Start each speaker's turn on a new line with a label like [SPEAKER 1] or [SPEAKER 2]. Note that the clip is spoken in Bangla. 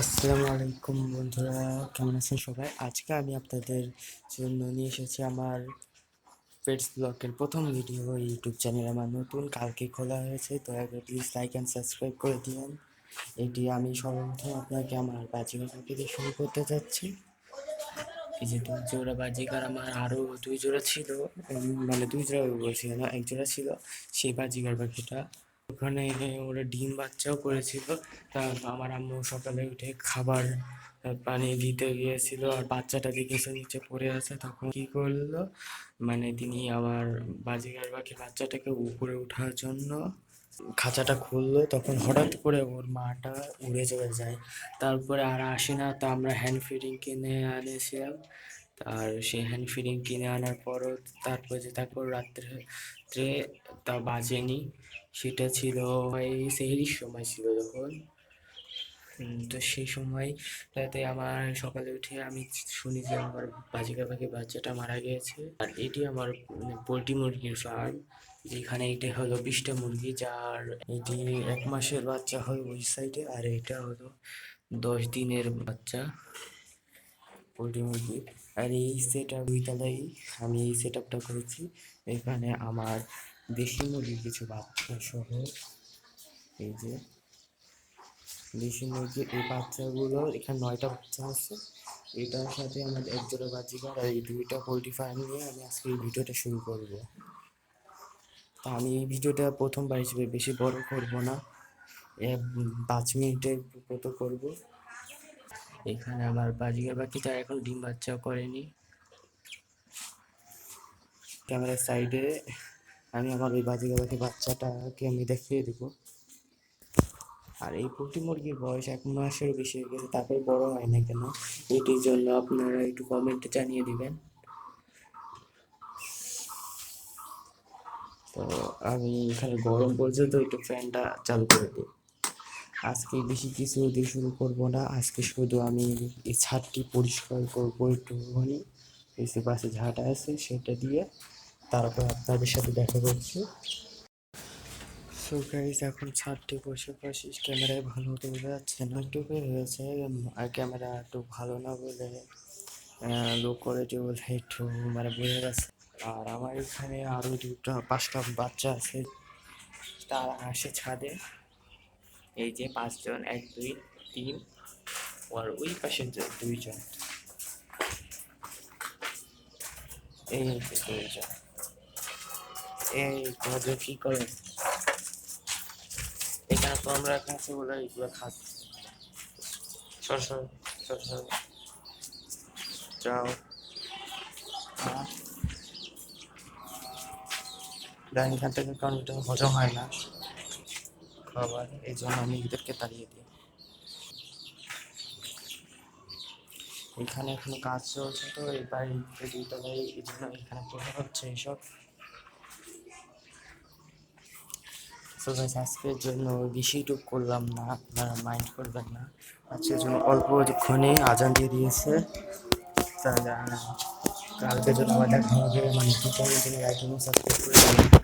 [SPEAKER 1] আসসালামু আলাইকুম বন্ধুরা, কেমন আছেন সবাই? আজকে আমি আপনাদের জন্য নিয়ে এসেছি আমার পেটস ব্লগের প্রথম ভিডিও। ইউটিউব চ্যানেল আমার নতুন, কালকে খোলা হয়েছে। দয়া করে প্লিজ লাইক অ্যান্ড সাবস্ক্রাইব করে দিন। এটি আমি সর্বপ্রথম আপনাকে আমার বাজিকার পাখি দিয়ে শুরু করতে যাচ্ছি। এই যে 2 জোড়া বাজিকার, আমার আরও 2 জোড়া ছিল, মানে 2 জোড়া বলছিল না, 1 জোড়া ছিল সেই বাজিকার পাখিটা। ওখানে ওরা ডিম বাচ্চাও করেছিল। তা আমার আম্মু সকালে উঠে খাবার পানি দিতে গিয়েছিল, আর বাচ্চাটা দেখেছে নিচে পড়ে আছে। তখন কি করলো, মানে তিনি আমার বাজিকার পাখি বাচ্চাটাকে উপরে ওঠার জন্য খাঁচাটা খুললো। তখন হঠাৎ করে ওর মাটা উড়ে চলে যায়, তারপরে আর আসে না। তা আমরা হ্যান্ড ফিডিং কিনে আনিয়েছিলাম, আর সেই হ্যান্ড ফিডিং কিনে আনার পরও তারপর রাত্রে তা বাজেনি। সেটা ছিল ওই সেহরির সময় ছিল যখন। তো সেই সময় তাতে আমার সকালে উঠে আমি শুনি যে আমার বাজিকা পাখি বাচ্চাটা মারা গিয়েছে। আর এটি আমার পোলট্রি মুরগির ফার্ম, যেখানে এটা হলো 20টা মুরগি, যার এটি 1 মাসের বাচ্চা হয় ওই সাইডে, আর এটা হলো 10 দিনের বাচ্চা পোলট্রি মুরগি। আর এই সেট আপ 2 তলায় আমি এই সেট আপটা করেছি। এখানে আমার দেশি মুরগির কিছু বাচ্চা সহ, এই যে দেশি মুরগির এই বাচ্চাগুলো, এখানে 9টা বাচ্চা আছে। এটার সাথে আমার 1 জোড়া বাজিকার আর এই 2টা পোলট্রি ফার্ম নিয়ে আমি আজকে এই ভিডিওটা শুরু করব। তা আমি এই ভিডিওটা প্রথমবার হিসেবে বেশি বড় করব না, 5 মিনিটের মতো করব। এখানে আমার বাজিকার পাখিটা এখন ডিম বাচ্চাও করেনি। ক্যামেরার সাইডে আমি আমার ওই বাজিকার পাখি বাচ্চাটাকে আমি দেখিয়ে দেবো। আর এই পোলট্রি মুরগির বয়স 1 মাসেরও বেশি হয়ে গেছে, তারপর বড় হয় না কেন, এটির জন্য আপনারা একটু কমেন্টে জানিয়ে দিবেন। তো আমি এখানে গরম পড়ছে, তো একটু ফ্যানটা চালু করে দিই। আজকে বেশি কিছু দিয়ে শুরু করবো না, আজকে শুধু আমি এই ছাদটি পরিষ্কার করবো একটুখানি। এই যে পাশে ঝাঁটা আছে সেটা দিয়ে, তারপর আপনাদের সাথে দেখা করছি। সো গাইস, এখন ছাদটি বসে বসে ক্যামেরায় ভালো মতো বোঝা যাচ্ছে না, একটু হয়েছে। আর ক্যামেরা একটু ভালো না বলে, লো কোয়ালিটি বলে একটু মানে বোঝা যাচ্ছে। আর আমার এখানে আরো 5টা বাচ্চা আছে, তারা আসে ছাদে। এই যে 5 জন, 1 2 3, আর ওই পাশে 2 জন, এই যে 2 জন। এই তোমাদের কি করে, এখানে তো আমরা কাছে বলে এগুলো খাচ্ছি। সর সর সর সর, যাও। ডাইনিং এখান থেকে, কারণ এটা হজম হয় না খাবার, এই জন্য আমি এদেরকে তাড়িয়ে দিই। এখানে এখনো কাজ চলছে, তো এই বাড়িতে 2 তলায়, এই জন্য এখানে পড়া হচ্ছে এইসব। সো গাইস, আজকের জন্য বেশি টুক করলাম না, আপনারা মাইন্ড করবেন না। আজকের জন্য অল্পক্ষণে আজান দিয়ে দিয়েছে। তাহলে কালকে যদি আবার দেখা হবে, মানে ইউটিউব চ্যানেল লাইক এবং সাবস্ক্রাইব করে দিন।